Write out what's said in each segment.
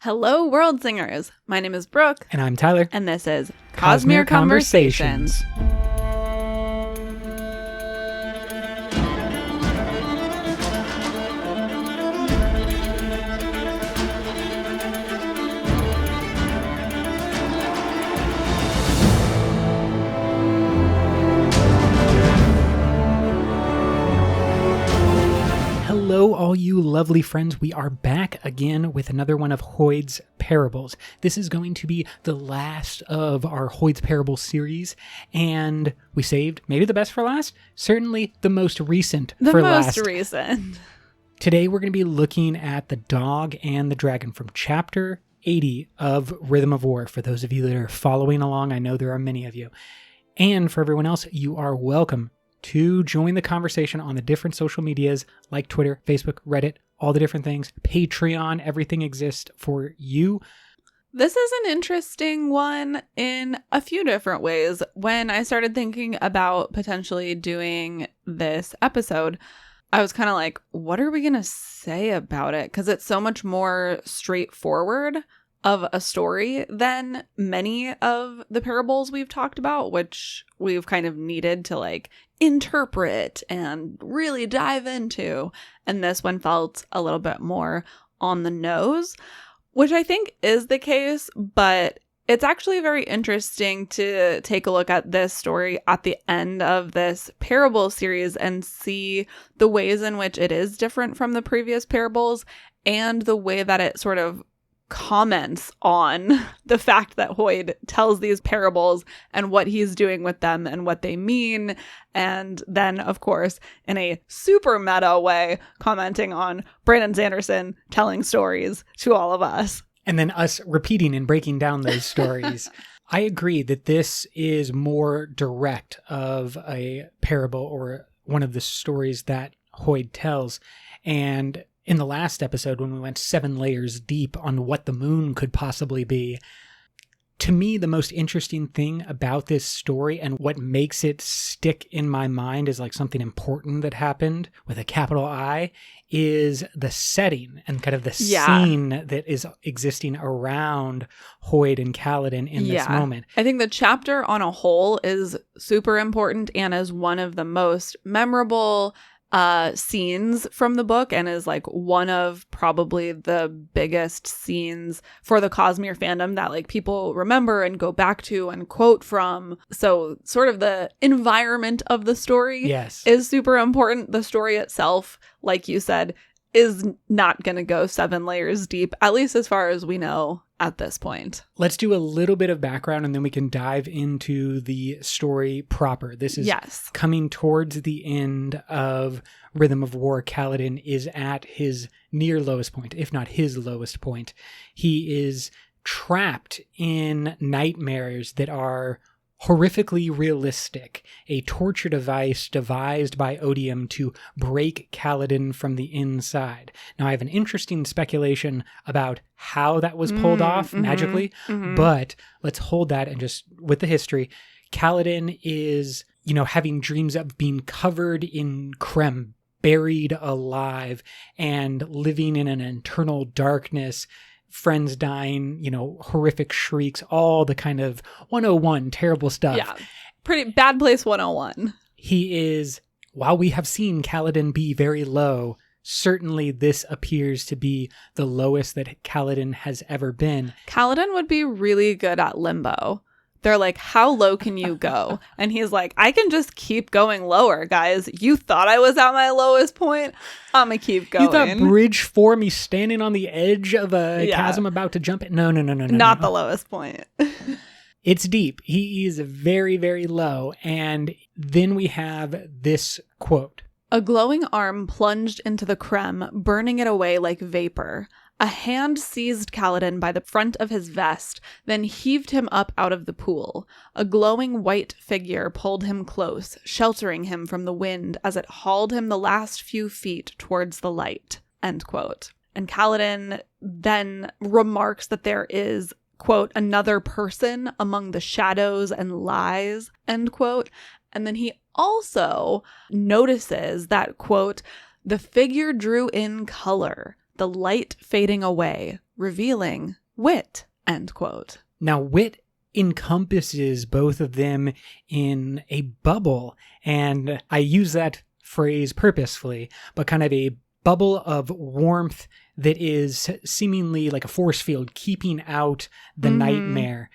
Hello, world singers. My name is Brooke. And I'm Tyler. And this is Cosmere Conversations. Hello, all you lovely friends. We are back again with another one of Hoid's Parables. This is going to be the last of our Hoid's Parables series, and we saved maybe the best for last, certainly the most recent for last. The most recent. Today we're going to be looking at the dog and the dragon from chapter 80 of Rhythm of War. For those of you that are following along, I know there are many of you. And for everyone else, you are welcome to join the conversation on the different social medias like Twitter, Facebook, Reddit, all the different things. Patreon, everything exists for you. This is an interesting one in a few different ways. When I started thinking about potentially doing this episode, I was kind of like, what are we going to say about it? Because it's so much more straightforward of a story than many of the parables we've talked about, which we've kind of needed to like interpret and really dive into. And this one felt a little bit more on the nose, which I think is the case, but it's actually very interesting to take a look at this story at the end of this parable series and see the ways in which it is different from the previous parables and the way that it sort of comments on the fact that Hoid tells these parables and what he's doing with them and what they mean. And then, of course, in a super meta way, commenting on Brandon Sanderson telling stories to all of us. And then us repeating and breaking down those stories. I agree that this is more direct of a parable or one of the stories that Hoid tells. And in the last episode, when we went 7 layers deep on what the moon could possibly be, to me, the most interesting thing about this story and what makes it stick in my mind as like something important that happened with a capital I is the setting and kind of the scene that is existing around Hoid and Kaladin in this moment. I think the chapter on a whole is super important and is one of the most memorable scenes from the book and is like one of probably the biggest scenes for the Cosmere fandom that like people remember and go back to and quote from. So sort of the environment of the story is super important. The story itself, like you said, is not going to go 7 layers deep, at least as far as we know at this point. Let's do a little bit of background and then we can dive into the story proper. This is coming towards the end of Rhythm of War. Kaladin is at his near lowest point, if not his lowest point. He is trapped in nightmares that are horrifically realistic, a torture device devised by Odium to break Kaladin from the inside. Now, I have an interesting speculation about how that was pulled off magically, but let's hold that and just with the history. Kaladin is, having dreams of being covered in creme, buried alive, and living in an eternal darkness, friends dying, horrific shrieks, all the kind of 101 terrible stuff. Yeah, pretty bad place 101. He is, while we have seen Kaladin be very low, certainly this appears to be the lowest that Kaladin has ever been. Kaladin would be really good at limbo. They're like, how low can you go? And he's like, I can just keep going lower, guys. You thought I was at my lowest point? I'm going to keep going. You thought bridge 4, me standing on the edge of a chasm about to jump in? No. Not the lowest point. It's deep. He is very, very low. And then we have this quote. A glowing arm plunged into the creme, burning it away like vapor. A hand seized Kaladin by the front of his vest, then heaved him up out of the pool. A glowing white figure pulled him close, sheltering him from the wind as it hauled him the last few feet towards the light. End quote. And Kaladin then remarks that there is, quote, another person among the shadows and lies, end quote. And then he also notices that, quote, the figure drew in color, the light fading away, revealing wit, end quote. Now, wit encompasses both of them in a bubble, and I use that phrase purposefully, but kind of a bubble of warmth that is seemingly like a force field keeping out the nightmare.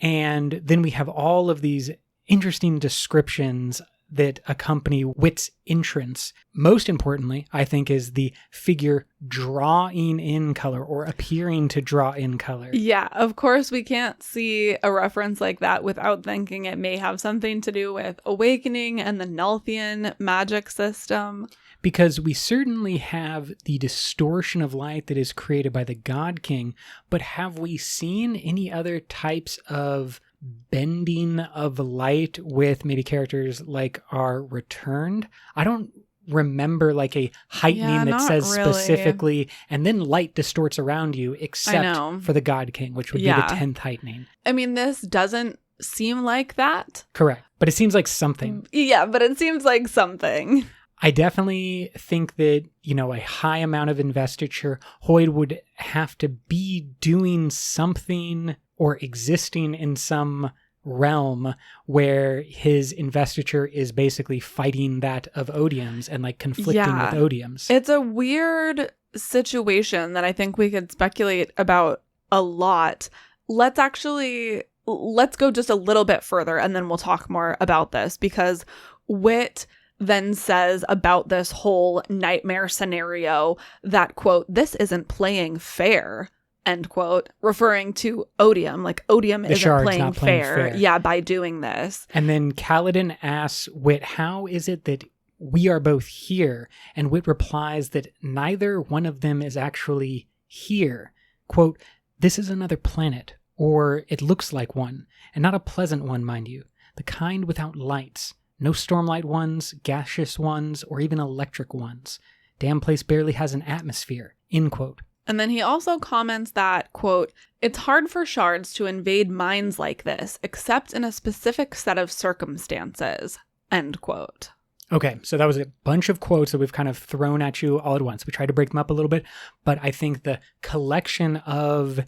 And then we have all of these interesting descriptions that accompany Wit's entrance. Most importantly, I think, is the figure drawing in color or appearing to draw in color. Yeah, of course, we can't see a reference like that without thinking it may have something to do with Awakening and the Nelthian magic system. Because we certainly have the distortion of light that is created by the God King, but have we seen any other types of bending of light with maybe characters like our Returned? I don't remember like a heightening that says really specifically, and then light distorts around you, except for the God King, which would be the 10th heightening. I mean, this doesn't seem like that. Correct. But it seems like something. Yeah, but it seems like something. I definitely think that, a high amount of investiture, Hoid would have to be doing something or existing in some realm where his investiture is basically fighting that of Odium's and like conflicting with Odium's. It's a weird situation that I think we could speculate about a lot. Let's go just a little bit further and then we'll talk more about this, because Wit then says about this whole nightmare scenario that, quote, "this isn't playing fair," end quote, referring to Odium. Like, Odium isn't playing fair. Yeah, by doing this. And then Kaladin asks Wit, how is it that we are both here? And Wit replies that neither one of them is actually here. Quote, "This is another planet, or it looks like one, and not a pleasant one, mind you. The kind without lights. No stormlight ones, gaseous ones, or even electric ones. Damn place barely has an atmosphere," end quote. And then he also comments that, quote, "it's hard for shards to invade minds like this, except in a specific set of circumstances," end quote. Okay, so that was a bunch of quotes that we've kind of thrown at you all at once. We tried to break them up a little bit, but I think the collection of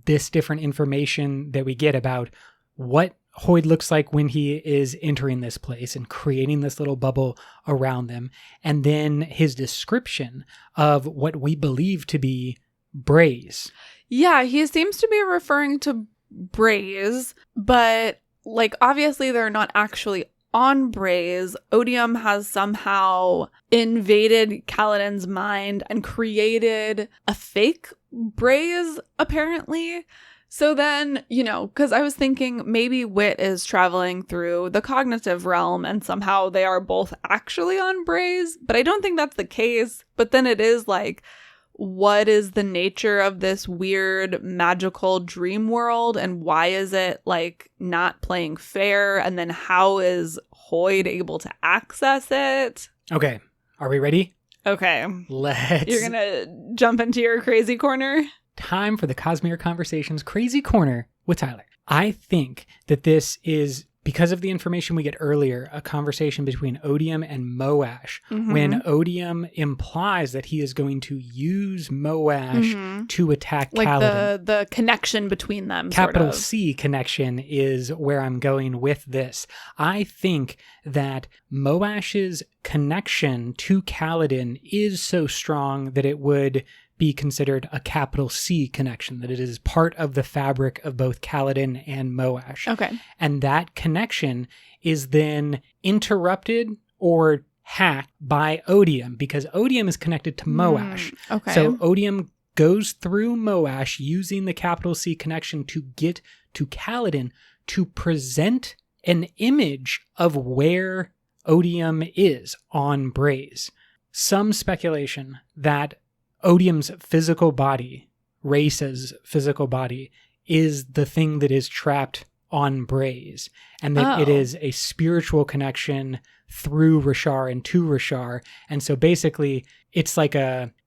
this different information that we get about what Hoid looks like when he is entering this place and creating this little bubble around them, and then his description of what we believe to be Braze. Yeah, he seems to be referring to Braze, but like obviously they're not actually on Braze. Odium has somehow invaded Kaladin's mind and created a fake Braze, apparently. So then, because I was thinking maybe Wit is traveling through the cognitive realm and somehow they are both actually on Braze, but I don't think that's the case. But then it is like, what is the nature of this weird magical dream world, and why is it like not playing fair? And then how is Hoid able to access it? Okay, are we ready? Okay. You're gonna jump into your crazy corner? Time for the Cosmere Conversations Crazy Corner with Tyler. I think that this is, because of the information we get earlier, a conversation between Odium and Moash, when Odium implies that he is going to use Moash to attack Kaladin. Like the connection between them. Capital C connection is where I'm going with this. I think that Moash's connection to Kaladin is so strong that it would be considered a capital C connection, that it is part of the fabric of both Kaladin and Moash. Okay. And that connection is then interrupted or hacked by Odium, because Odium is connected to Moash. Okay. So Odium goes through Moash using the capital C connection to get to Kaladin to present an image of where Odium is on Braze. Some speculation that Odium's physical body, Race's physical body, is the thing that is trapped on Braze, and that it is a spiritual connection through Rashar and to Rashar. And so basically it's like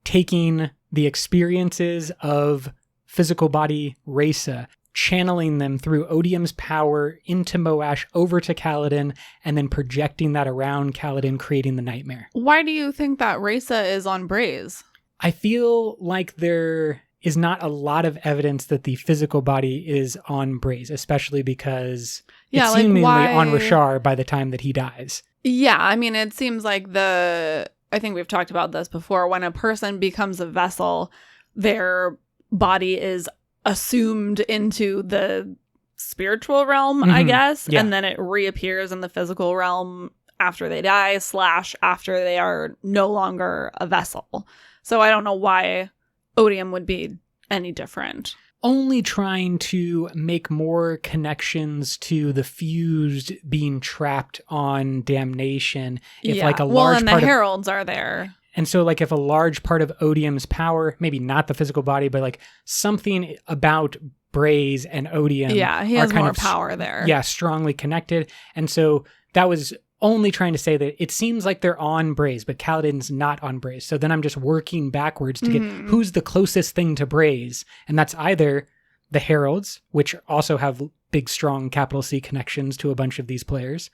taking the experiences of physical body Raisa, channeling them through Odium's power into Moash over to Kaladin, and then projecting that around Kaladin, creating the nightmare. Why do you think that Raisa is on Braze? I feel like there is not a lot of evidence that the physical body is on Braze, especially because it's seemingly on Rashar by the time that he dies. Yeah, I mean, it seems like I think we've talked about this before, when a person becomes a vessel, their body is assumed into the spiritual realm, I guess, and then it reappears in the physical realm after they die / after they are no longer a vessel. So I don't know why Odium would be any different. Only trying to make more connections to the fused being trapped on damnation. If like a large and part the heralds are there. And so like if a large part of Odium's power, maybe not the physical body, but like something about Braze and Odium. Yeah, he has more power there. Yeah, strongly connected. And so that was only trying to say that it seems like they're on Braze, but Kaladin's not on Braze. So then I'm just working backwards to get who's the closest thing to Braze. And that's either the Heralds, which also have big, strong capital C connections to a bunch of these players.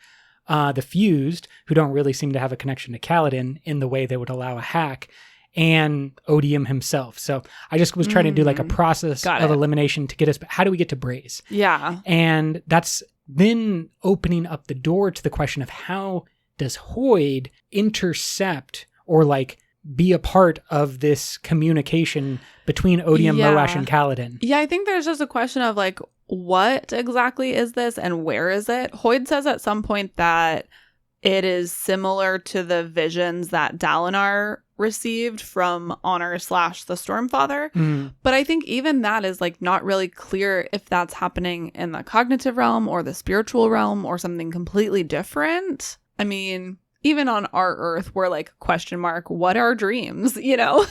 The Fused, who don't really seem to have a connection to Kaladin in the way that would allow a hack. And Odium himself. So I just was trying to do like a process of elimination to get us, how do we get to Braze? Yeah. And that's then opening up the door to the question of how does Hoid intercept or like be a part of this communication between Odium, Moash, and Kaladin? Yeah, I think there's just a question of like, what exactly is this and where is it? Hoid says at some point that it is similar to the visions that Dalinar received from Honor / the Stormfather. But I think even that is like not really clear if that's happening in the cognitive realm or the spiritual realm or something completely different. I mean, even on our Earth, we're like, question mark, what are dreams? You know?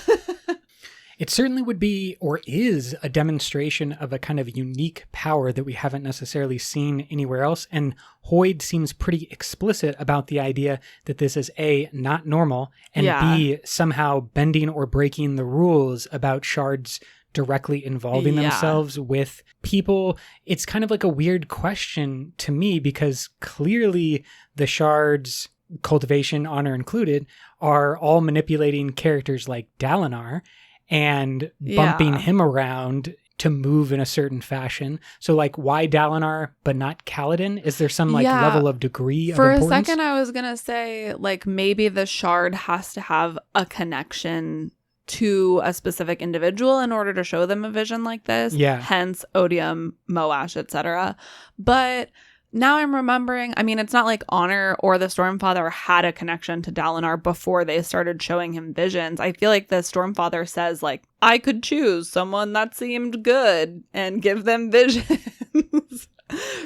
It certainly would be, or is, a demonstration of a kind of unique power that we haven't necessarily seen anywhere else. And Hoid seems pretty explicit about the idea that this is A, not normal, and B, somehow bending or breaking the rules about shards directly involving themselves with people. It's kind of like a weird question to me, because clearly the shards, cultivation, honor included, are all manipulating characters like Dalinar and bumping him around to move in a certain fashion. So like, why Dalinar but not Kaladin? Is there some like level of degree of importance? For a second I was gonna say like maybe the shard has to have a connection to a specific individual in order to show them a vision like this. Hence Odium, Moash, etc. But now I'm remembering, I mean, it's not like Honor or the Stormfather had a connection to Dalinar before they started showing him visions. I feel like the Stormfather says, like, I could choose someone that seemed good and give them visions.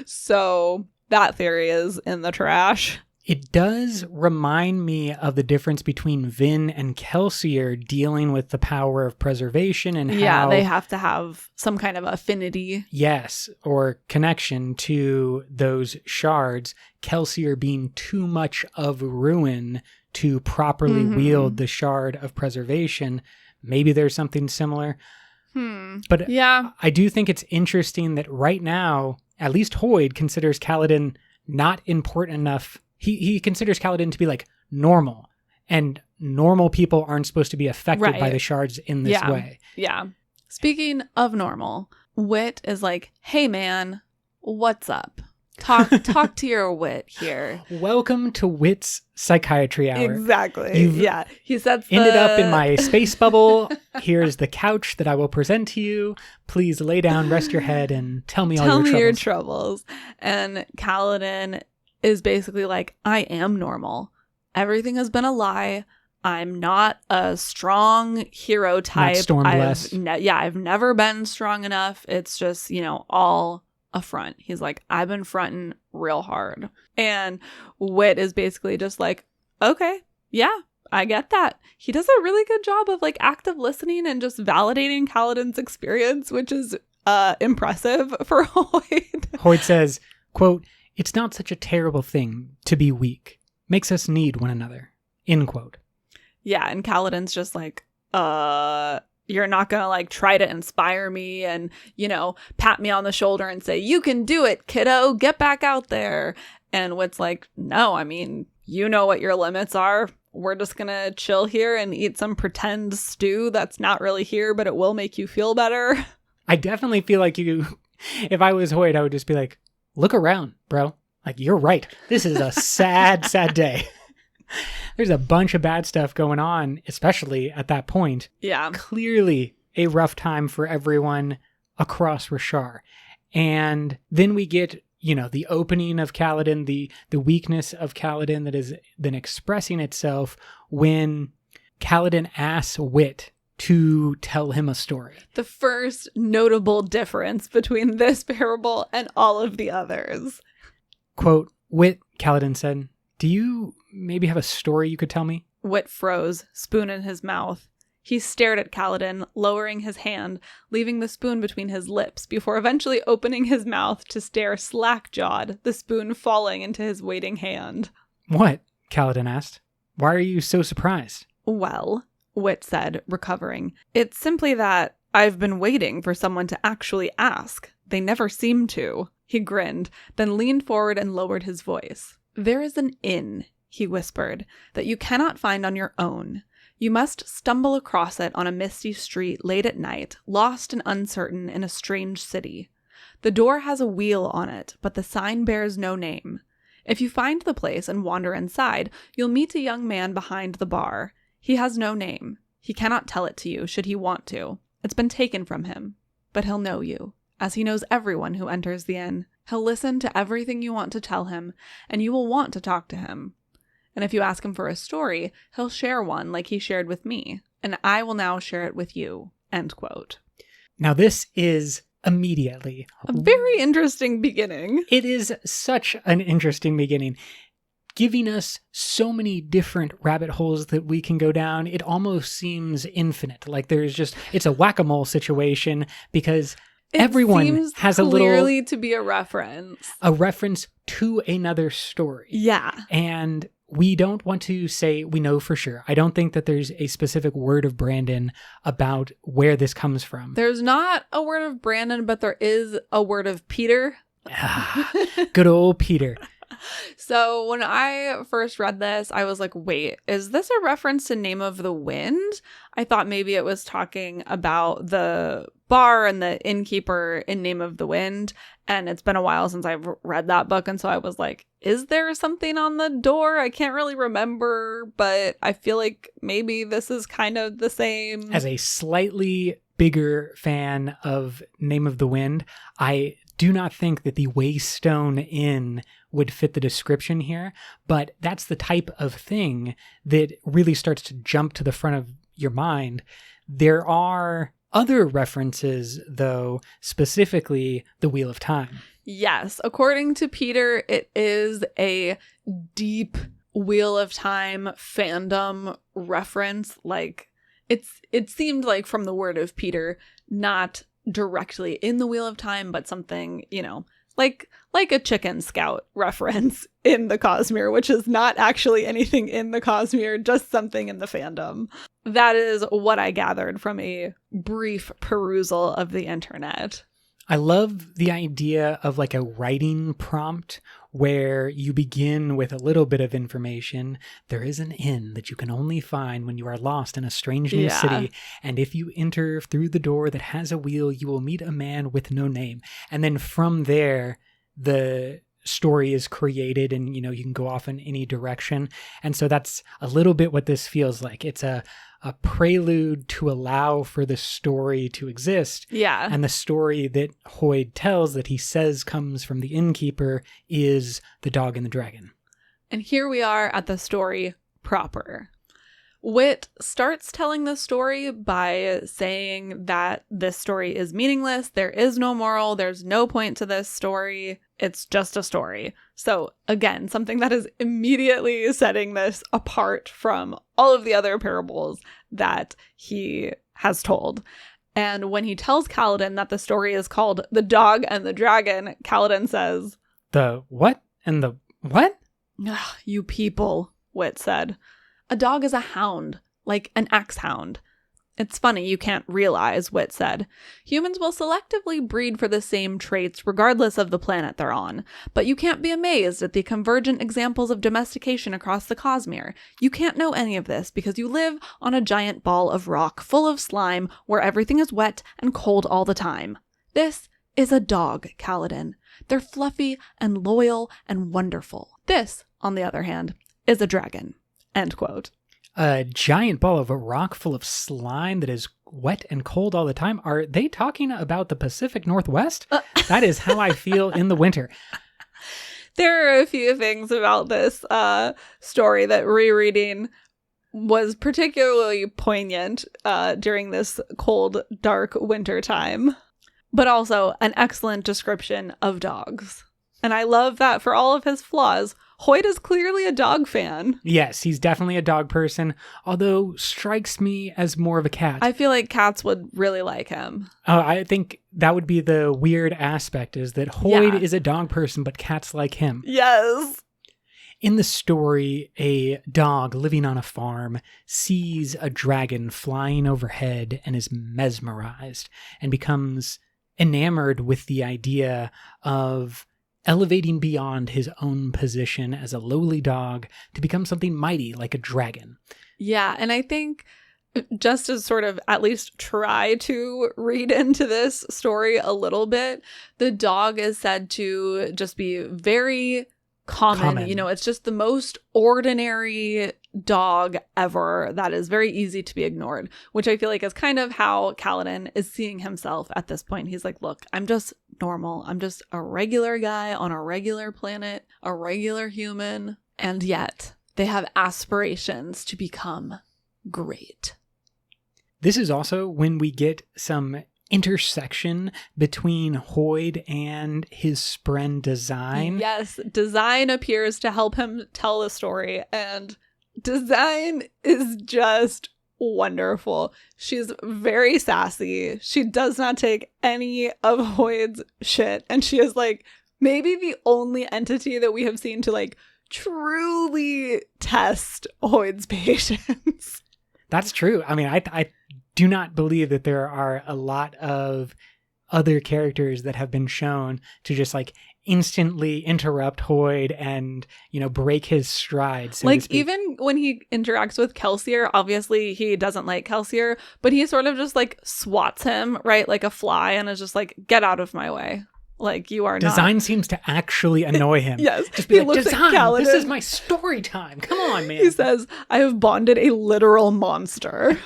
So that theory is in the trash. It does remind me of the difference between Vin and Kelsier dealing with the power of preservation and how they have to have some kind of affinity. Yes, or connection to those shards. Kelsier being too much of ruin to properly wield the shard of preservation. Maybe there's something similar. But I do think it's interesting that right now, at least Hoid considers Kaladin not important enough. He considers Kaladin to be like normal, and normal people aren't supposed to be affected by the shards in this way. Yeah. Speaking of normal, Wit is like, hey man, what's up? Talk to your Wit here. Welcome to Wit's Psychiatry Hour. Exactly. He sets ended up in my space bubble. Here's the couch that I will present to you. Please lay down, rest your head, and tell me your troubles. And Kaladin is basically like, I am normal. Everything has been a lie. I'm not a strong hero type. Not Stormblessed. I've never been strong enough. It's just, all a front. He's like, I've been fronting real hard. And Wit is basically just like, okay, yeah, I get that. He does a really good job of like active listening and just validating Kaladin's experience, which is impressive for Hoid. Hoid says, quote, "It's not such a terrible thing to be weak. Makes us need one another." End quote. Yeah, and Kaladin's just like, you're not gonna like try to inspire me and, pat me on the shoulder and say, you can do it, kiddo, get back out there. And Wit's like, no, I mean, you know what your limits are. we're just gonna chill here and eat some pretend stew that's not really here, but it will make you feel better. I definitely feel like if I was Hoid, I would just be like, look around, bro. Like, you're right. This is a sad, sad day. There's a bunch of bad stuff going on, especially at that point. Yeah. Clearly a rough time for everyone across Rashar. And then we get, the opening of Kaladin, the weakness of Kaladin that is then expressing itself when Kaladin asks Wit to tell him a story. The first notable difference between this parable and all of the others. Quote, Wit, Kaladin said, do you maybe have a story you could tell me? Wit froze, spoon in his mouth. He stared at Kaladin, lowering his hand, leaving the spoon between his lips, before eventually opening his mouth to stare slack-jawed, the spoon falling into his waiting hand. What? Kaladin asked. Why are you so surprised? Well, Wit said, recovering, it's simply that I've been waiting for someone to actually ask. They never seem to. He grinned, then leaned forward and lowered his voice. There is an inn, he whispered, that you cannot find on your own. You must stumble across it on a misty street late at night, lost and uncertain in a strange city. The door has a wheel on it, but the sign bears no name. If you find the place and wander inside, you'll meet a young man behind the bar. He has no name. He cannot tell it to you, should he want to. It's been taken from him. But he'll know you, as he knows everyone who enters the inn. He'll listen to everything you want to tell him, and you will want to talk to him. And if you ask him for a story, he'll share one like he shared with me, and I will now share it with you. End quote. Now this is immediately a very interesting beginning. It is such an interesting beginning, giving us so many different rabbit holes that we can go down. It almost seems infinite. Like it's a whack-a-mole situation because everyone has a little... clearly to be a reference to another story. Yeah. And we don't want to say we know for sure. I don't think that there's a specific word of Brandon about where this comes from. There's not a word of Brandon, but there is a word of Peter. Good old Peter. So when I first read this, I was like, wait, is this a reference to Name of the Wind? I thought maybe it was talking about the bar and the innkeeper in Name of the Wind. And it's been a while since I've read that book. And so I was like, is there something on the door? I can't really remember, but I feel like maybe this is kind of the same. As a slightly bigger fan of Name of the Wind, I do not think that the Waystone Inn would fit the description here, but that's the type of thing that really starts to jump to the front of your mind. There are other references, though, specifically the Wheel of Time. Yes, according to Peter, it is a deep Wheel of Time fandom reference. Like, it seemed like from the word of Peter, not directly in the Wheel of Time, but something, like a Chicken Scout reference in the Cosmere, which is not actually anything in the Cosmere, just something in the fandom. That is what I gathered from a brief perusal of the internet. I love the idea of like a writing prompt where you begin with a little bit of information. There is an inn that you can only find when you are lost in a strange new city. And if you enter through the door that has a wheel, you will meet a man with no name. And then from there, the story is created and, you can go off in any direction. And so that's a little bit what this feels like. It's a prelude to allow for the story to exist. Yeah. And the story that Hoid tells that he says comes from the innkeeper is The Dog and the Dragon. And here we are at the story proper. Wit starts telling the story by saying that this story is meaningless. There is no moral. There's no point to this story. It's just a story. So again, something that is immediately setting this apart from all of the other parables that he has told. And when he tells Kaladin that the story is called The Dog and the Dragon, Kaladin says, The what and the what? You people, Wit said. A dog is a hound, like an axe hound. It's funny, you can't realize, Wit said. Humans will selectively breed for the same traits regardless of the planet they're on. But you can't be amazed at the convergent examples of domestication across the Cosmere. You can't know any of this because you live on a giant ball of rock full of slime where everything is wet and cold all the time. This is a dog, Kaladin. They're fluffy and loyal and wonderful. This, on the other hand, is a dragon. End quote. A giant ball of a rock full of slime that is wet and cold all the time. Are they talking about the Pacific Northwest? That is how I feel in the winter. There are a few things about this story that rereading was particularly poignant during this cold, dark winter time, but also an excellent description of dogs. And I love that for all of his flaws, Hoid is clearly a dog fan. Yes, he's definitely a dog person, although strikes me as more of a cat. I feel like cats would really like him. I think that would be the weird aspect, is that Hoid is a dog person, but cats like him. Yes. In the story, a dog living on a farm sees a dragon flying overhead and is mesmerized and becomes enamored with the idea of elevating beyond his own position as a lowly dog to become something mighty like a dragon. Yeah, and I think just to sort of at least try to read into this story a little bit, the dog is said to just be very common. You know, it's just the most ordinary dog ever that is very easy to be ignored, which I feel like is kind of how Kaladin is seeing himself at this point. He's like, look, I'm just normal. I'm just a regular guy on a regular planet, a regular human, and yet they have aspirations to become great. This is also when we get some intersection between Hoid and his spren Design. Yes, Design appears to help him tell the story, and Design is just wonderful. She's very sassy. She does not take any of Hoid's shit, and she is like maybe the only entity that we have seen to like truly test Hoid's patience. That's true. I mean, I do not believe that there are a lot of other characters that have been shown to just like instantly interrupt Hoid and, you know, break his stride. So like even when he interacts with Kelsier, obviously he doesn't like Kelsier, but he sort of just like swats him, right? Like a fly, and is just like, get out of my way. Like, you are Design not. seems to actually annoy him. Yes. Just be like, Design, this is my story time. Come on, man. He says, I have bonded a literal monster.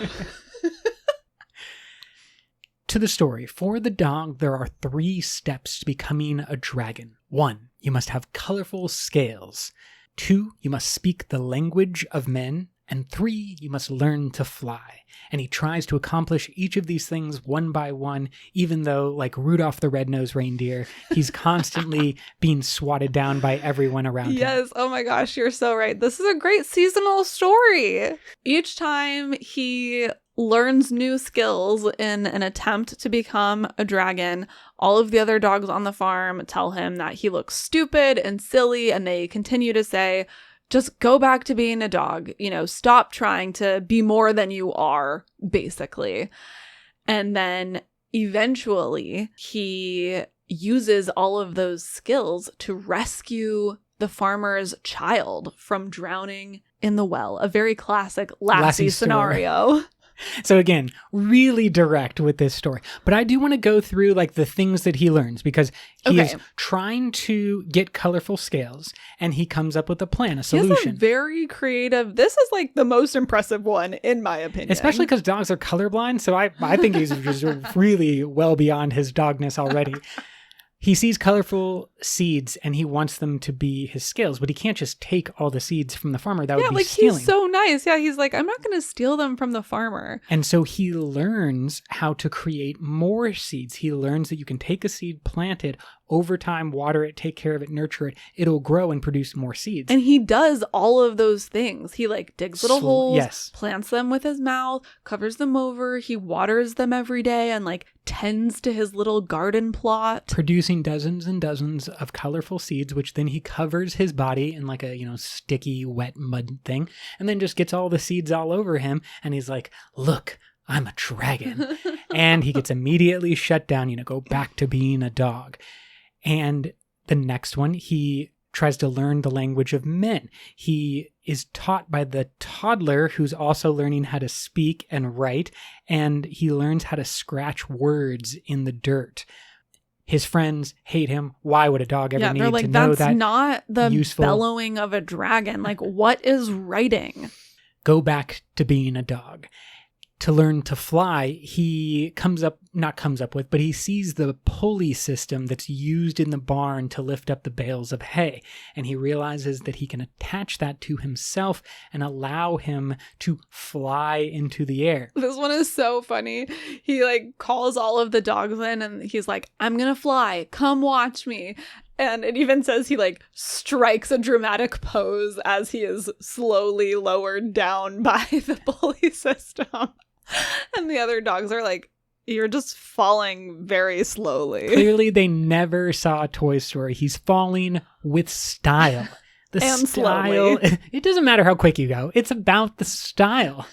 To the story, for the dog, there are 3 steps to becoming a dragon. 1, you must have colorful scales. 2, you must speak the language of men. And 3, you must learn to fly. And he tries to accomplish each of these things one by one, even though, like Rudolph the Red-Nosed Reindeer, he's constantly being swatted down by everyone around him. Yes, oh my gosh, you're so right. This is a great seasonal story. Each time he learns new skills in an attempt to become a dragon, all of the other dogs on the farm tell him that he looks stupid and silly, and they continue to say, just go back to being a dog, you know, stop trying to be more than you are, basically. And then eventually he uses all of those skills to rescue the farmer's child from drowning in the well. A very classic Lassie scenario. So again, really direct with this story. But I do want to go through like the things that he learns, because he is trying to get colorful scales, and he comes up with a plan, a solution. He has a very creative. This is like the most impressive one in my opinion. Especially because dogs are colorblind. So I think he's just really well beyond his dogness already. He sees colorful seeds and he wants them to be his scales, but he can't just take all the seeds from the farmer. That would be stealing. He's so nice. Yeah, he's like, I'm not going to steal them from the farmer. And so he learns how to create more seeds. He learns that you can take a seed, plant it, over time, water it, take care of it, nurture it. It'll grow and produce more seeds. And he does all of those things. He like digs little holes, plants them with his mouth, covers them over. He waters them every day and like tends to his little garden plot, producing dozens and dozens of colorful seeds, which then he covers his body in like a, you know, sticky, wet mud thing, and then just gets all the seeds all over him. And he's like, look, I'm a dragon. And he gets immediately shut down, go back to being a dog. And the next one, he tries to learn the language of men. He is taught by the toddler who's also learning how to speak and write, and he learns how to scratch words in the dirt. His friends hate him. Why would a dog ever need to know that? That's not the useful bellowing of a dragon. What is writing? Go back to being a dog. To learn to fly, he but he sees the pulley system that's used in the barn to lift up the bales of hay. And he realizes that he can attach that to himself and allow him to fly into the air. This one is so funny. He calls all of the dogs in and he's like, I'm going to fly. Come watch me. And it even says he strikes a dramatic pose as he is slowly lowered down by the pulley system. And the other dogs are like, you're just falling very slowly. Clearly, they never saw Toy Story. He's falling with style. The and style. Slowly. It doesn't matter how quick you go. It's about the style.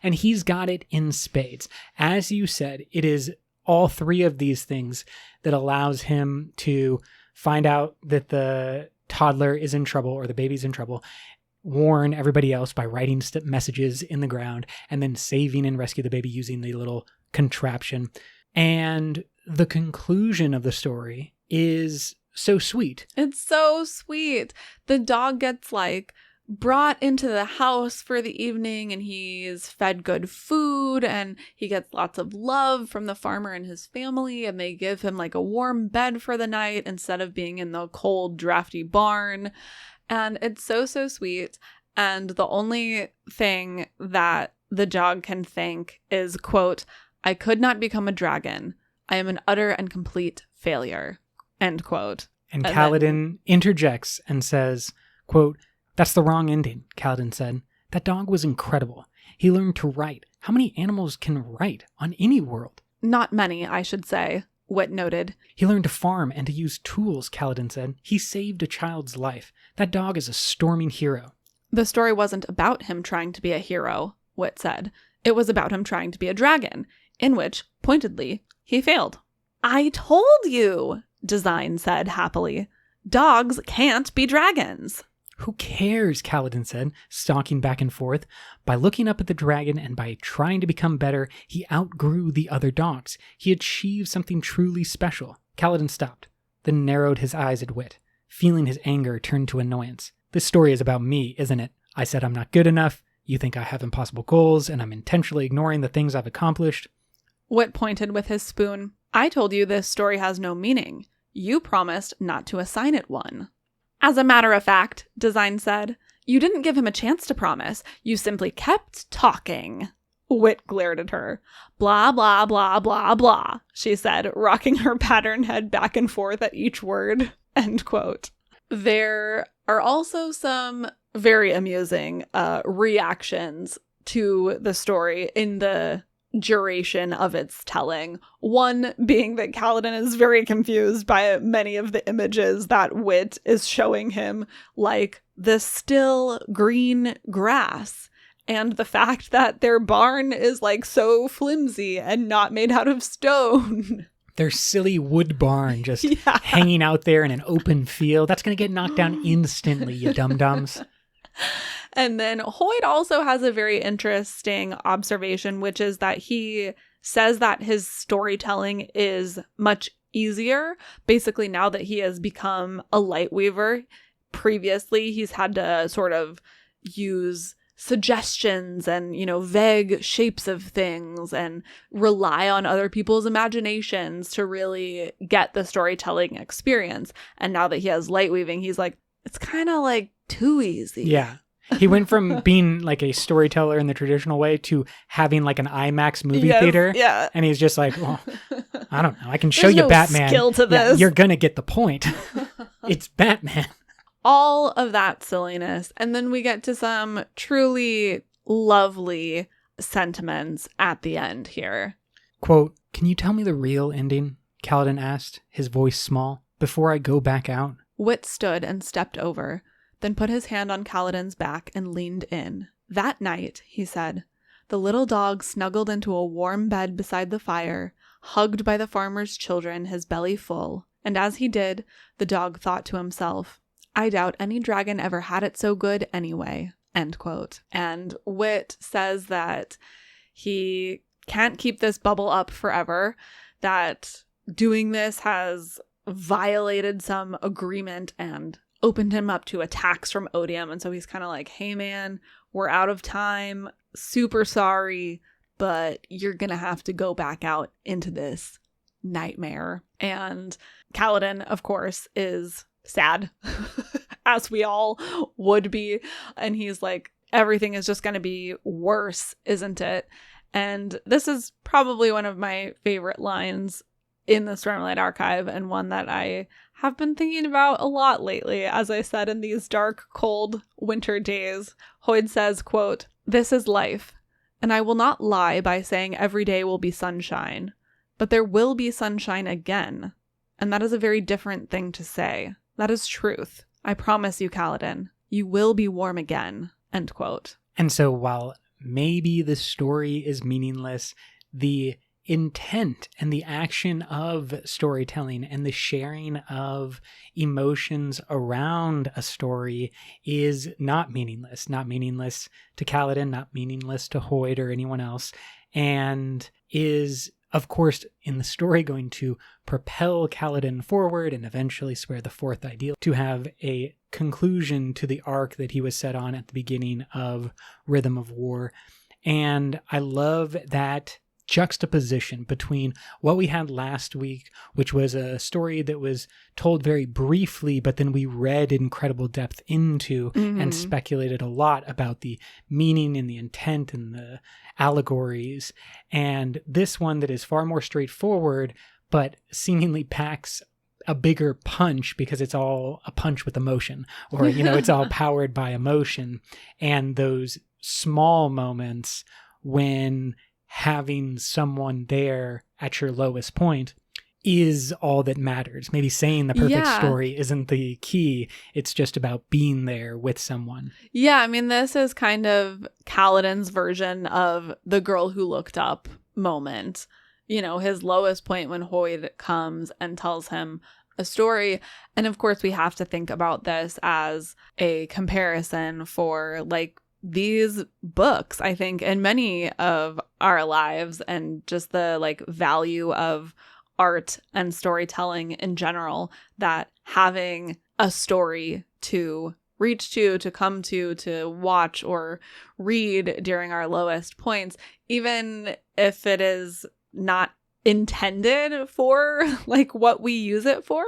And he's got it in spades. As you said, it is all three of these things that allows him to find out that the toddler is in trouble or the baby's in trouble, warn everybody else by writing messages in the ground, and then saving and rescue the baby using the little contraption. And the conclusion of the story is so sweet. It's so sweet. The dog gets brought into the house for the evening and he's fed good food and he gets lots of love from the farmer and his family, and they give him a warm bed for the night instead of being in the cold, drafty barn. And it's so, so sweet. And the only thing that the dog can think is, quote, I could not become a dragon. I am an utter and complete failure, end quote. And Kaladin interjects and says, quote, that's the wrong ending, Kaladin said. That dog was incredible. He learned to write. How many animals can write on any world? Not many, I should say, Whit noted. He learned to farm and to use tools, Kaladin said. He saved a child's life. That dog is a storming hero. The story wasn't about him trying to be a hero, Whit said. It was about him trying to be a dragon, in which, pointedly, he failed. I told you, Design said happily. Dogs can't be dragons. Who cares, Kaladin said, stalking back and forth. By looking up at the dragon and by trying to become better, he outgrew the other dogs. He achieved something truly special. Kaladin stopped, then narrowed his eyes at Whit, feeling his anger turn to annoyance. This story is about me, isn't it? I said I'm not good enough. You think I have impossible goals, and I'm intentionally ignoring the things I've accomplished. Whit pointed with his spoon. I told you this story has no meaning. You promised not to assign it one. As a matter of fact, Design said, you didn't give him a chance to promise. You simply kept talking. Whit glared at her. Blah, blah, blah, blah, blah, she said, rocking her pattern head back and forth at each word. End quote. There are also some very amusing reactions to the story in the duration of its telling. One being that Kaladin is very confused by many of the images that Whit is showing him, like the still green grass and the fact that their barn is so flimsy and not made out of stone. Their silly wood barn just hanging out there in an open field. That's going to get knocked down instantly, you dum-dums. And then Hoid also has a very interesting observation, which is that he says that his storytelling is much easier. Basically, now that he has become a light weaver, previously he's had to sort of use suggestions and, vague shapes of things and rely on other people's imaginations to really get the storytelling experience. And now that he has light weaving, he's like, it's kind of too easy. Yeah. He went from being a storyteller in the traditional way to having an IMAX movie theater. Yeah. And he's just well, I don't know. I can show you Batman. Skill to this. Yeah, you're going to get the point. It's Batman. All of that silliness. And then we get to some truly lovely sentiments at the end here. Quote, can you tell me the real ending? Kaladin asked, his voice small, before I go back out. Whit stood and stepped over, then put his hand on Kaladin's back and leaned in. That night, he said, The little dog snuggled into a warm bed beside the fire, hugged by the farmer's children, his belly full. And as he did, the dog thought to himself, I doubt any dragon ever had it so good anyway. End quote. And Wit says that he can't keep this bubble up forever, that doing this has violated some agreement and opened him up to attacks from Odium. And so he's kind of like, hey man, we're out of time. Super sorry, but you're going to have to go back out into this nightmare. And Kaladin, of course, is sad, as we all would be. And he's like, everything is just going to be worse, isn't it? And this is probably one of my favorite lines in the Stormlight Archive, and one that I have been thinking about a lot lately, as I said, in these dark, cold winter days. Hoid says, quote, "This is life, and I will not lie by saying every day will be sunshine, but there will be sunshine again, and that is a very different thing to say. That is truth. I promise you, Kaladin, you will be warm again." End quote. And so while maybe the story is meaningless, the intent and the action of storytelling and the sharing of emotions around a story is not meaningless to Kaladin, not meaningless to Hoid or anyone else, and is, of course, in the story going to propel Kaladin forward and eventually swear the fourth ideal to have a conclusion to the arc that he was set on at the beginning of Rhythm of War. And I love that juxtaposition between what we had last week, which was a story that was told very briefly, but then we read incredible depth into and speculated a lot about the meaning and the intent and the allegories. And this one that is far more straightforward, but seemingly packs a bigger punch because it's all a punch with emotion, or, it's all powered by emotion. And those small moments when having someone there at your lowest point is all that matters. Maybe saying the perfect story isn't the key. It's just about being there with someone. Yeah, I mean, this is kind of Kaladin's version of the girl who looked up moment. His lowest point when Hoid comes and tells him a story. And of course, we have to think about this as a comparison for these books, I think, in many of our lives, and just the value of art and storytelling in general, that having a story to reach to come to watch or read during our lowest points, even if it is not intended for what we use it for,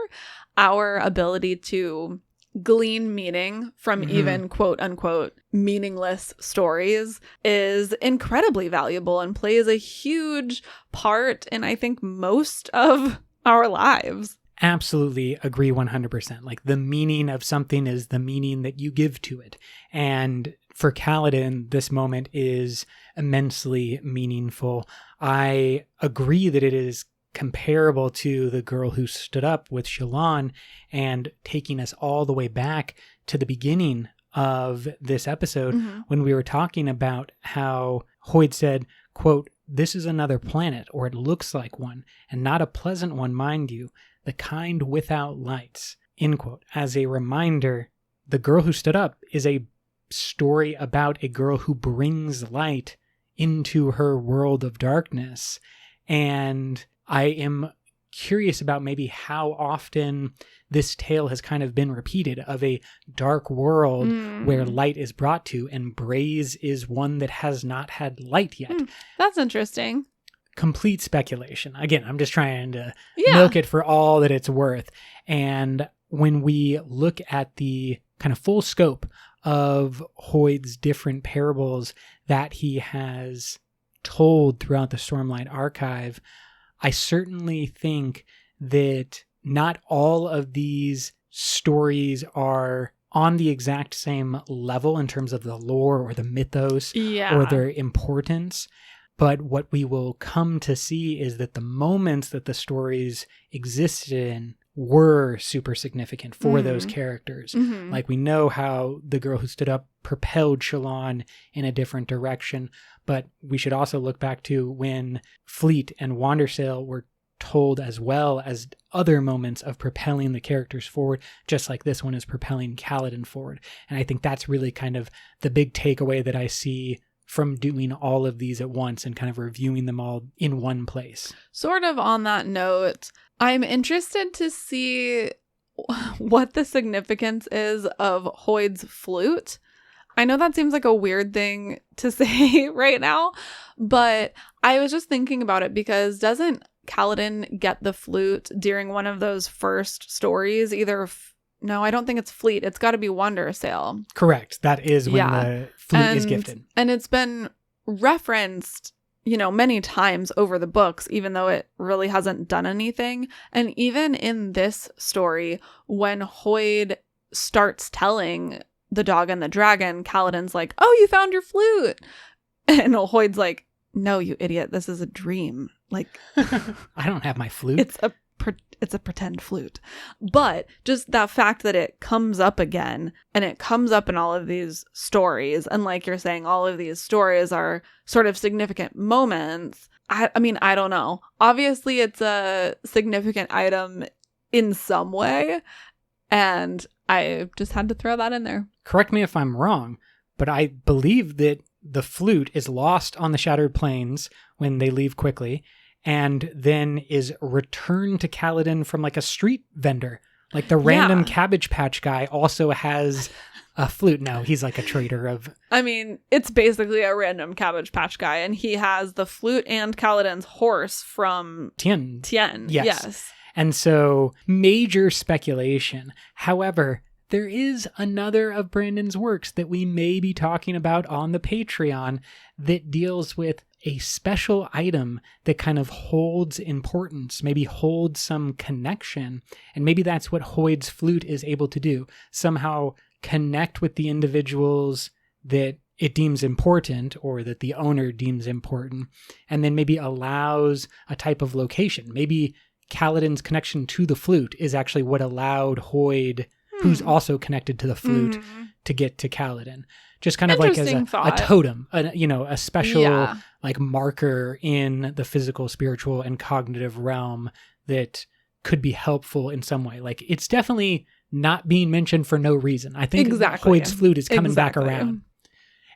our ability to glean meaning from even quote unquote meaningless stories is incredibly valuable and plays a huge part in, I think, most of our lives. Absolutely agree 100%. The meaning of something is the meaning that you give to it. And for Kaladin, this moment is immensely meaningful. I agree that it is comparable to the girl who stood up with Shallan, and taking us all the way back to the beginning of this episode when we were talking about how Hoid said, quote, "This is another planet, or it looks like one, and not a pleasant one, mind you, the kind without lights," end quote. As a reminder, The Girl Who Stood Up is a story about a girl who brings light into her world of darkness. And I am curious about maybe how often this tale has kind of been repeated, of a dark world where light is brought to, and Braze is one that has not had light yet. That's interesting. Complete speculation. Again, I'm just trying to milk it for all that it's worth. And when we look at the kind of full scope of Hoid's different parables that he has told throughout the Stormlight Archive, I certainly think that not all of these stories are on the exact same level in terms of the lore or the mythos or their importance. But what we will come to see is that the moments that the stories existed in were super significant for those characters. We know how The Girl Who Stood Up propelled Shallan in a different direction. But we should also look back to when Fleet and Wandersail were told as well as other moments of propelling the characters forward, just like this one is propelling Kaladin forward. And I think that's really kind of the big takeaway that I see from doing all of these at once and kind of reviewing them all in one place. Sort of on that note, I'm interested to see what the significance is of Hoid's flute. I know that seems like a weird thing to say right now, but I was just thinking about it because doesn't Kaladin get the flute during one of those first stories? No, I don't think it's Fleet. It's got to be Wandersail. Correct. That is when the flute is gifted. And it's been referenced, many times over the books, even though it really hasn't done anything. And even in this story, when Hoid starts telling the dog and the dragon, Kaladin's like, "Oh, you found your flute." And Hoid's like, "No, you idiot. This is a dream. Like, I don't have my flute. It's a pretend flute." But just that fact that it comes up again, and it comes up in all of these stories, and like you're saying, all of these stories are sort of significant moments. I mean, I don't know. Obviously, it's a significant item in some way, and I just had to throw that in there. Correct me if I'm wrong, but I believe that the flute is lost on the Shattered Plains when they leave quickly, and then is returned to Kaladin from like a street vendor. Like the random Cabbage Patch guy also has a flute. No, he's like a trader of... I mean, it's basically a random Cabbage Patch guy, and he has the flute and Kaladin's horse from Tien. Yes. And so, major speculation. However, there is another of Brandon's works that we may be talking about on the Patreon that deals with a special item that kind of holds importance, maybe holds some connection. And maybe that's what Hoid's flute is able to do. Somehow connect with the individuals that it deems important or that the owner deems important. And then maybe allows a type of location. Maybe Kaladin's connection to the flute is actually what allowed Hoid, who's also connected to the flute, to get to Kaladin. Just kind of like as a totem, a special like marker in the physical, spiritual, and cognitive realm that could be helpful in some way. Like it's definitely not being mentioned for no reason. I think Hoid's flute is coming back around.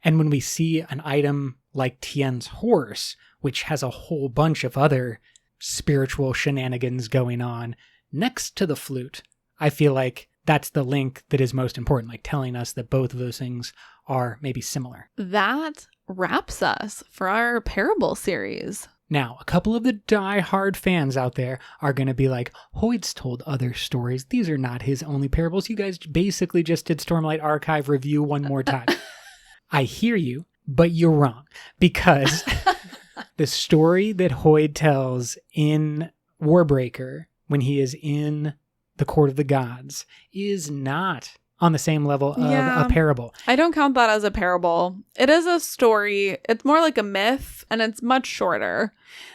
And when we see an item like Tien's horse, which has a whole bunch of other spiritual shenanigans going on next to the flute, I feel like that's the link that is most important, like telling us that both of those things are maybe similar. That wraps us for our Parable series. Now, a couple of the die-hard fans out there are going to be like, Hoid's told other stories. These are not his only parables. You guys basically just did Stormlight Archive review one more time. I hear you, but you're wrong, because the story that Hoid tells in Warbreaker when he is in the Court of the Gods is not on the same level of a parable. I don't count that as a parable. It is a story. It's more like a myth, and it's much shorter.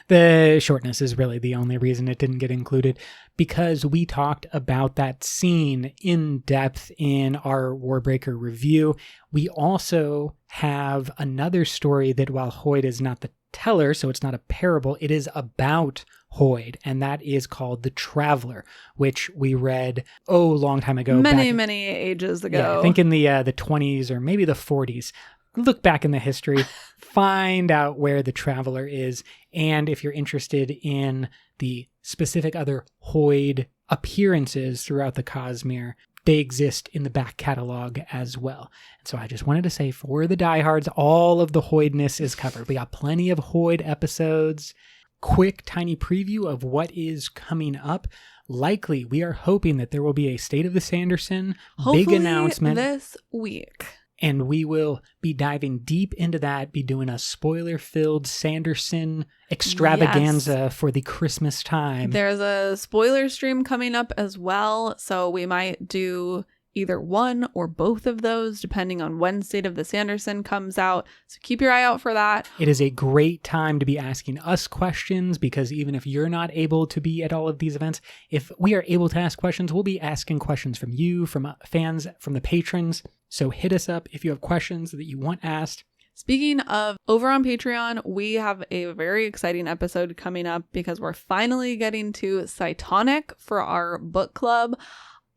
The shortness is really the only reason it didn't get included, because we talked about that scene in depth in our Warbreaker review. We also have another story that, while Hoid is not the teller, so it's not a parable, it is about Hoid, and that is called The Traveler, which we read a long time ago. Many ages ago. Yeah, I think in the 20s or maybe the 40s. Look back in the history, find out where The Traveler is, and if you're interested in the specific other Hoid appearances throughout the Cosmere, they exist in the back catalog as well. And so I just wanted to say, for the diehards, all of the Hoidness is covered. We got plenty of Hoid episodes. Quick, tiny preview of what is coming up. Likely, we are hoping that there will be a State of the Sanderson big announcement this week. And we will be diving deep into that, be doing a spoiler-filled Sanderson extravaganza for the Christmas time. There's a spoiler stream coming up as well, so we might do either one or both of those, depending on when State of the Sanderson comes out. So keep your eye out for that. It is a great time to be asking us questions, because even if you're not able to be at all of these events, if we are able to ask questions, we'll be asking questions from you, from fans, from the patrons. So hit us up if you have questions that you want asked. Speaking of, over on Patreon, we have a very exciting episode coming up because we're finally getting to Cytonic for our book club.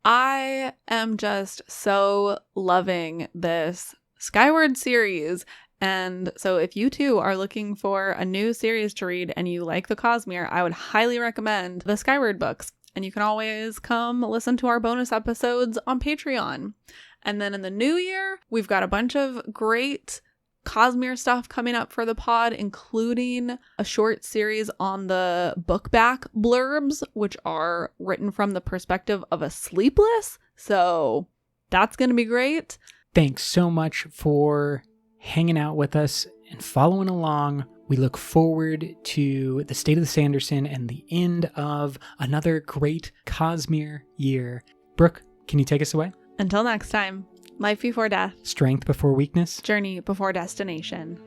I am just so loving this Skyward series. And so if you too are looking for a new series to read and you like the Cosmere, I would highly recommend the Skyward books. And you can always come listen to our bonus episodes on Patreon. And then in the new year, we've got a bunch of great Cosmere stuff coming up for the pod, including a short series on the book back blurbs, which are written from the perspective of a sleepless. So that's going to be great. Thanks so much for hanging out with us and following along. We look forward to the State of the Sanderson and the end of another great Cosmere year. Brooke, can you take us away? Until next time. Life before death. Strength before weakness. Journey before destination.